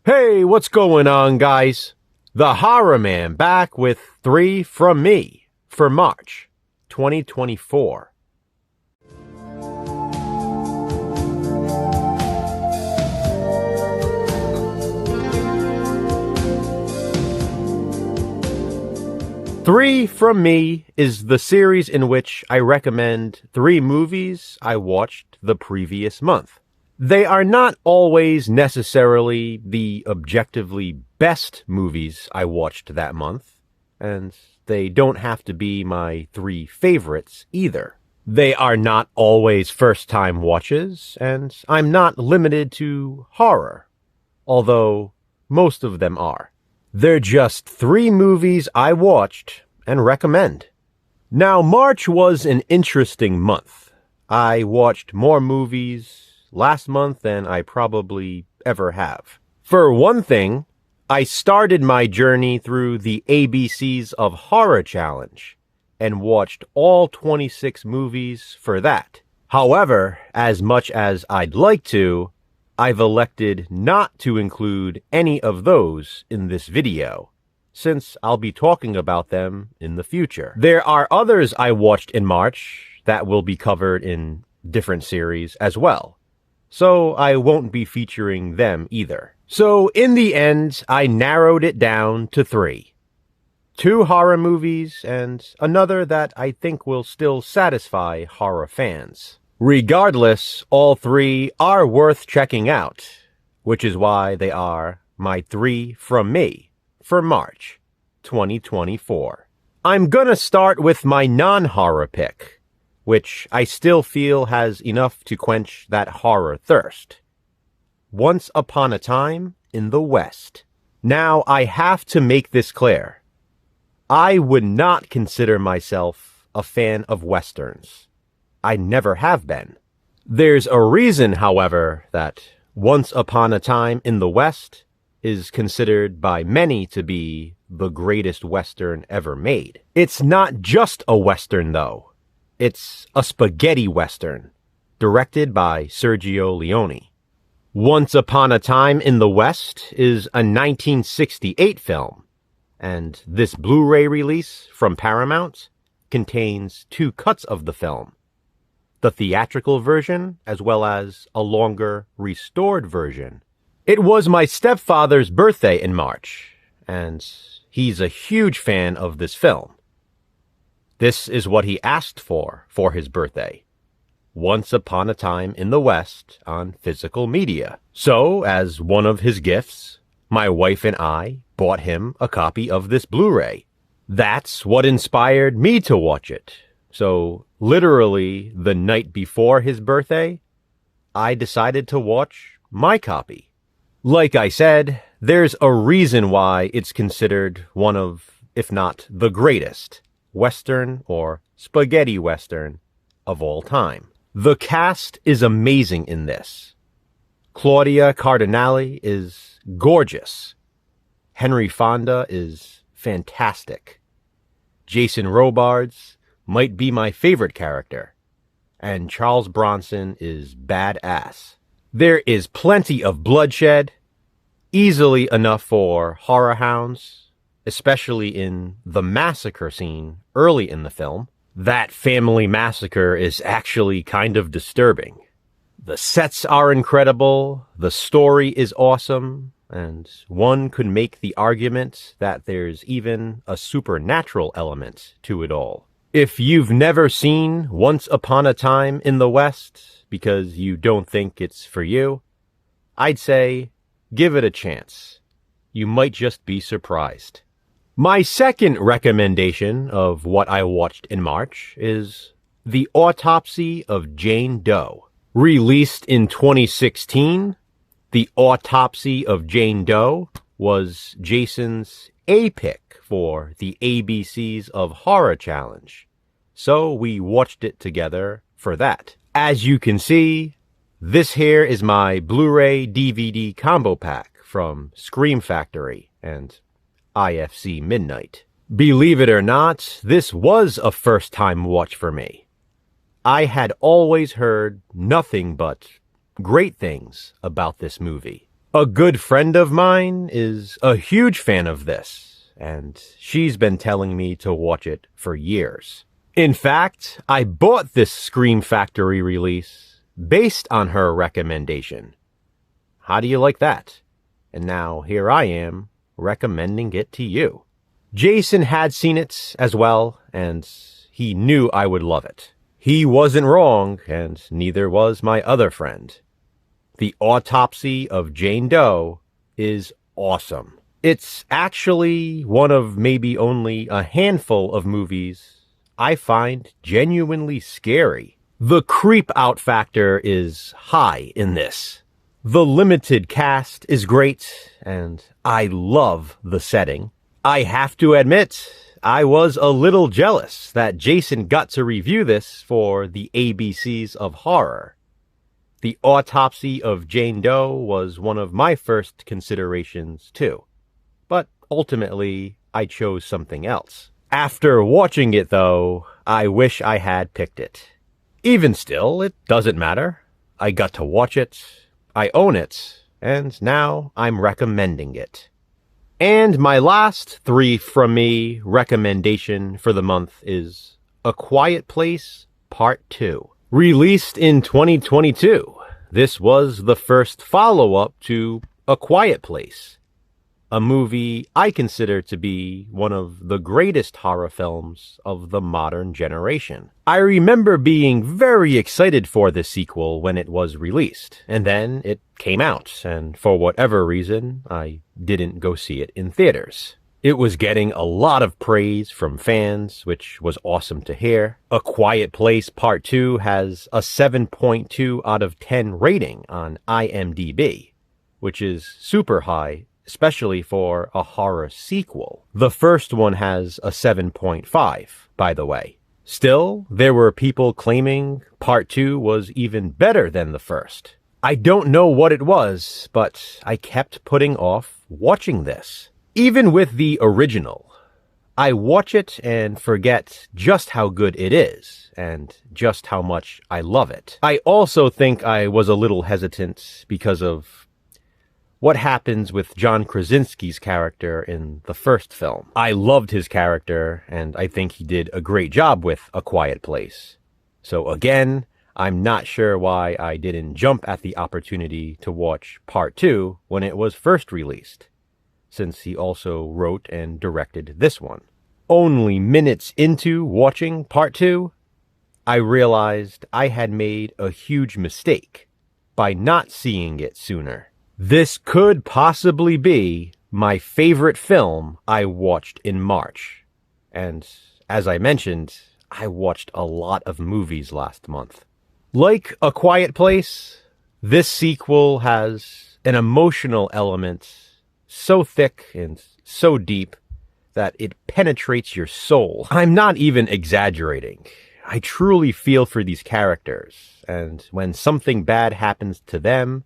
Hey, what's going on, guys? The Horror Man back with 3 from me for March 2024. Three from Me is the series in which I recommend 3 movies I watched the previous month. They are not always necessarily the objectively best movies I watched that month, and they don't have to be my 3 favorites either. They are not always first-time watches, and I'm not limited to horror, although most of them are. They're just 3 movies I watched and recommend. Now, March was an interesting month. I watched more movies last month than I probably ever have. For one thing, I started my journey through the ABCs of Horror Challenge and watched all 26 movies for that. However, as much as I'd like to, I've elected not to include any of those in this video, since I'll be talking about them in the future. There are others I watched in March that will be covered in different series as well, so I won't be featuring them either. So in the end, I narrowed it down to 3. 2 horror movies and another that I think will still satisfy horror fans. Regardless, all 3 are worth checking out, which is why they are my 3 from me for March 2024. I'm gonna start with my non-horror pick, which I still feel has enough to quench that horror thirst. Once Upon a Time in the West. Now, I have to make this clear. I would not consider myself a fan of Westerns. I never have been. There's a reason, however, that Once Upon a Time in the West is considered by many to be the greatest Western ever made. It's not just a Western, though. It's a spaghetti Western, directed by Sergio Leone. Once Upon a Time in the West is a 1968 film, and this Blu-ray release from Paramount contains 2 cuts of the film. The theatrical version, as well as a longer, restored version. It was my stepfather's birthday in March, and he's a huge fan of this film. This is what he asked for his birthday. Once Upon a Time in the West on physical media. So, as one of his gifts, my wife and I bought him a copy of this Blu-ray. That's what inspired me to watch it. So, literally, the night before his birthday, I decided to watch my copy. Like I said, there's a reason why it's considered one of, if not the greatest, Western or spaghetti Western of all time. The cast is amazing in this. Claudia Cardinale is gorgeous. Henry Fonda is fantastic. Jason Robards might be my favorite character, and Charles Bronson is badass. There is plenty of bloodshed, easily enough for horror hounds, especially in the massacre scene early in the film. That family massacre is actually kind of disturbing. The sets are incredible, the story is awesome, and one could make the argument that there's even a supernatural element to it all. If you've never seen Once Upon a Time in the West because you don't think it's for you, I'd say give it a chance. You might just be surprised. My second recommendation of what I watched in March is The Autopsy of Jane Doe. Released in 2016, The Autopsy of Jane Doe was Jason's A pick for the ABCs of Horror Challenge, so we watched it together for that. As you can see, this here is my Blu-ray DVD combo pack from Scream Factory and IFC Midnight. Believe it or not, this was a first-time watch for me. I had always heard nothing but great things about this movie. A good friend of mine is a huge fan of this, and she's been telling me to watch it for years. In fact, I bought this Scream Factory release based on her recommendation. How do you like that? And now here I am recommending it to you. Jason had seen it as well, and he knew I would love it. He wasn't wrong, and neither was my other friend. The Autopsy of Jane Doe is awesome. It's actually one of maybe only a handful of movies I find genuinely scary. The creep-out factor is high in this. The limited cast is great, and I love the setting. I have to admit, I was a little jealous that Jason got to review this for the ABCs of horror. The Autopsy of Jane Doe was one of my first considerations too, but ultimately I chose something else. After watching it though, I wish I had picked it. Even still, it doesn't matter. I got to watch it, I own it, and now I'm recommending it. And my last 3 from me recommendation for the month is A Quiet Place Part 2. Released in 2022, this was the first follow-up to A Quiet Place, a movie I consider to be one of the greatest horror films of the modern generation. I remember being very excited for the sequel when it was released, and then it came out, and for whatever reason, I didn't go see it in theaters. It was getting a lot of praise from fans, which was awesome to hear. A Quiet Place Part 2 has a 7.2 out of 10 rating on IMDb, which is super high, especially for a horror sequel. The first one has a 7.5, by the way. Still, there were people claiming Part 2 was even better than the first. I don't know what it was, but I kept putting off watching this. Even with the original, I watch it and forget just how good it is, and just how much I love it. I also think I was a little hesitant because of what happens with John Krasinski's character in the first film. I loved his character, and I think he did a great job with A Quiet Place. So again, I'm not sure why I didn't jump at the opportunity to watch Part 2 when it was first released, since he also wrote and directed this one. Only minutes into watching Part 2, I realized I had made a huge mistake by not seeing it sooner. This could possibly be my favorite film I watched in March. And as I mentioned, I watched a lot of movies last month. Like A Quiet Place, this sequel has an emotional element so thick and so deep that it penetrates your soul. I'm not even exaggerating. I truly feel for these characters, and when something bad happens to them,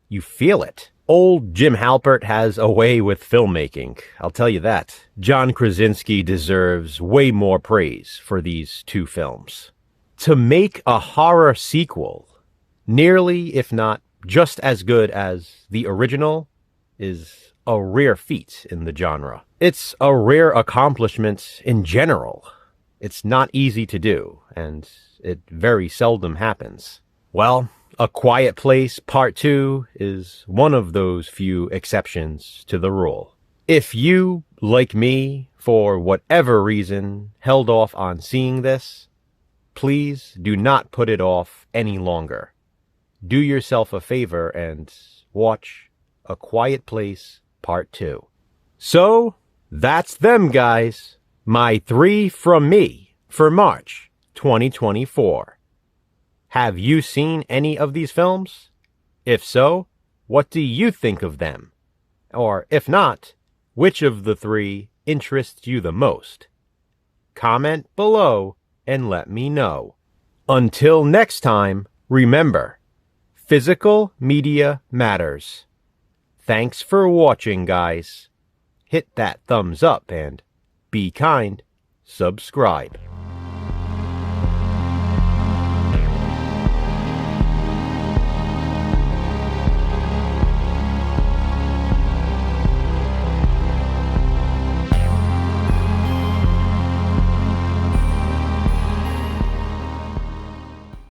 you feel it. Old Jim Halpert has a way with filmmaking, I'll tell you that. John Krasinski deserves way more praise for these 2 films. To make a horror sequel nearly, if not just as good as the original, is a rare feat in the genre. It's a rare accomplishment in general. It's not easy to do, and it very seldom happens. Well, A Quiet Place Part 2 is one of those few exceptions to the rule. If you, like me, for whatever reason, held off on seeing this, please do not put it off any longer. Do yourself a favor and watch A Quiet Place Part 2. So, that's them, guys. My 3 from me for March 2024. Have you seen any of these films? If so, what do you think of them? Or if not, which of the 3 interests you the most? Comment below and let me know. Until next time, remember, physical media matters. Thanks for watching, guys. Hit that thumbs up and be kind, subscribe.